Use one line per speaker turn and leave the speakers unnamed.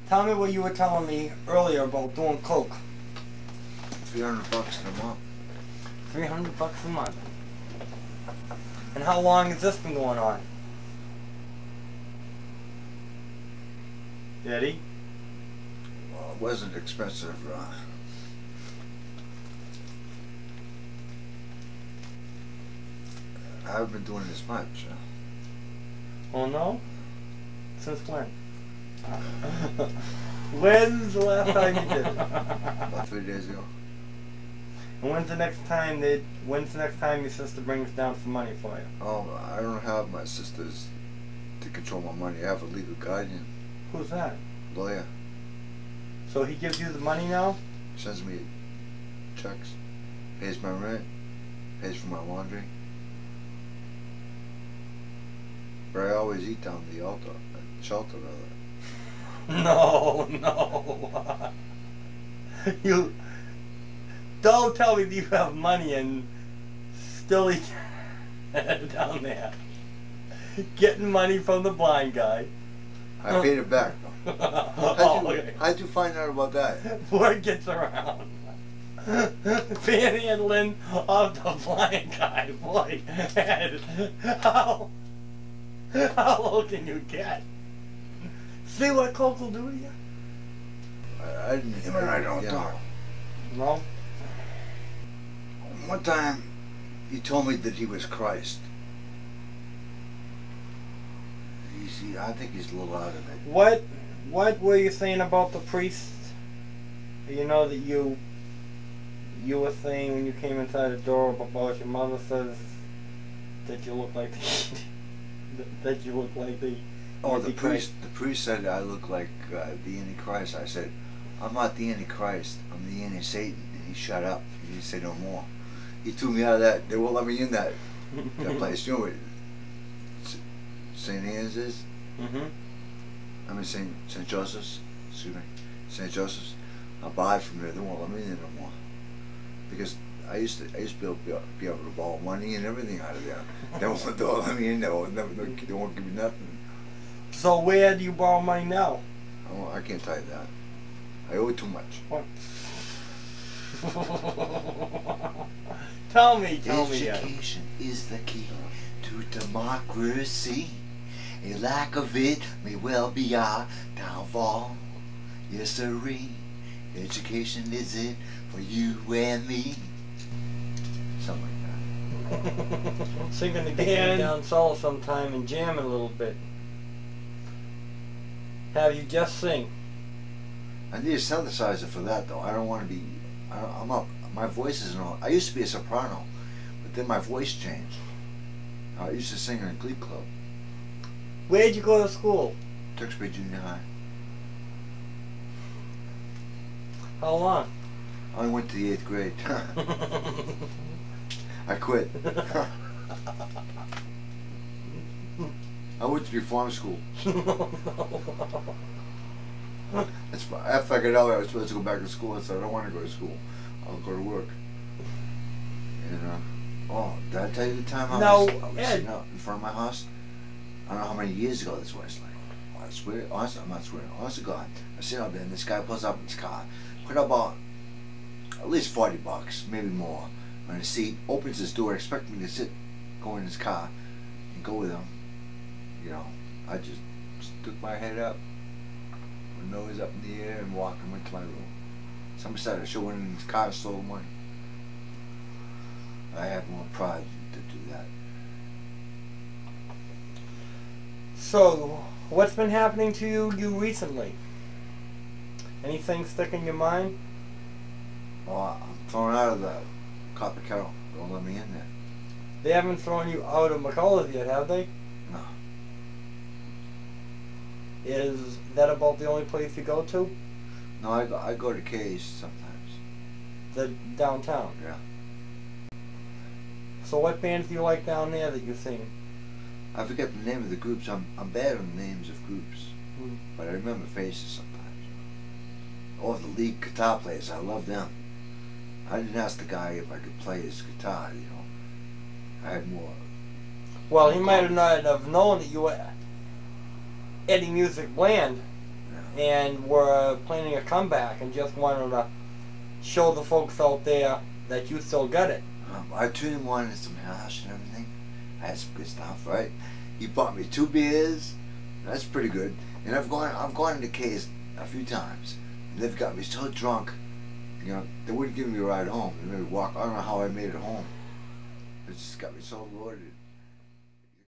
Tell me what you were telling me earlier about doing coke.
$300 a month.
$300 a month. And how long has this been going on? Eddie?
Well, it wasn't expensive. I haven't been doing this much.
Oh no? Since when? When's the last time you did it?
About 3 days ago.
And when's the next time your sister brings down some money for you?
Oh, I don't have my sisters to control my money. I have a legal guardian.
Who's that?
Lawyer.
So he gives you the money now?
Sends me checks. Pays my rent. Pays for my laundry. But I always eat down the shelter rather.
No. You don't tell me that you have money and still eat down there. Getting money from the blind guy.
I paid it back though.
Okay.
How'd you find out about that?
Word gets around. Panhandling of the blind guy, boy. How low can you get? See what coke will do to you?
I didn't
Him and I don't talk.
No?
One time, he told me that he was Christ. I think he's a little out of it.
What were you saying about the priest? You know that you were saying when you came inside the door about your mother says that you look like the
Oh, the priest said I look like the Antichrist. I said, I'm not the Antichrist. I'm the Anti-Satan. And he shut up. He didn't say no more. He threw me out of that. They won't let me in that place. You know what St. Anne's is?
Mm-hmm.
I mean St. Joseph's. Excuse me. St. Joseph's. I buy from there. They won't let me in no more. Because I used to be able to borrow money and everything out of there. They won't let me in there. They won't give me nothing.
So where do you borrow money now?
I can't tell you that. I owe too much.
What? Tell me.
Education is the key to democracy. A lack of it may well be our downfall. Yes, sirree. Education is it for you and me. Something like that.
Singing the game down solo sometime and jamming a little bit. Have you just sing?
I need a synthesizer for that though. I don't want to be. I'm up. My voice isn't on. I used to be a soprano, but then my voice changed. I used to sing in a glee club.
Where'd you go to school?
Tewksbury Junior High.
How long?
I only went to the 8th grade. I quit. I went to reform school. After I got out, I was supposed to go back to school. I said, I don't want to go to school. I'll go to work. And, oh, did I tell you the time I was sitting out in front of my house? I don't know how many years ago this was. Like, I swear, honestly, I'm not swearing. Honest to God, I sit out there and this guy pulls up in his car, put about at least $40, maybe more, on his seat, opens his door, expecting me to go in his car and go with him. You know, I just stuck my head up, my nose up in the air, and walked and went to my room. Somebody started to show in his car and stole money. I have more pride to do that.
So, what's been happening to you recently? Anything stick in your mind?
Well, I'm thrown out of the Copper Kettle. They won't let me in there.
They haven't thrown you out of McCullough's yet, have they?
No.
Is that about the only place you go to?
No, I go to K's sometimes.
The downtown?
Yeah.
So what bands do you like down there that you've seen?
I forget the name of the groups. I'm bad on the names of groups.
Hmm.
But I remember faces sometimes. Or the lead guitar players, I love them. I didn't ask the guy if I could play his guitar, you know. I had more.
Well, he might have not have known that you were Eddie Music Bland.
Yeah,
and were planning a comeback and just wanted to show the folks out there that you still got it.
I treated him wanted some hash and everything. I had some good stuff, right? He bought me 2 beers. That's pretty good. And I've gone into K's a few times. And they've got me so drunk, you know, they wouldn't give me a ride home. They made me walk. I don't know how I made it home. It just got me so loaded.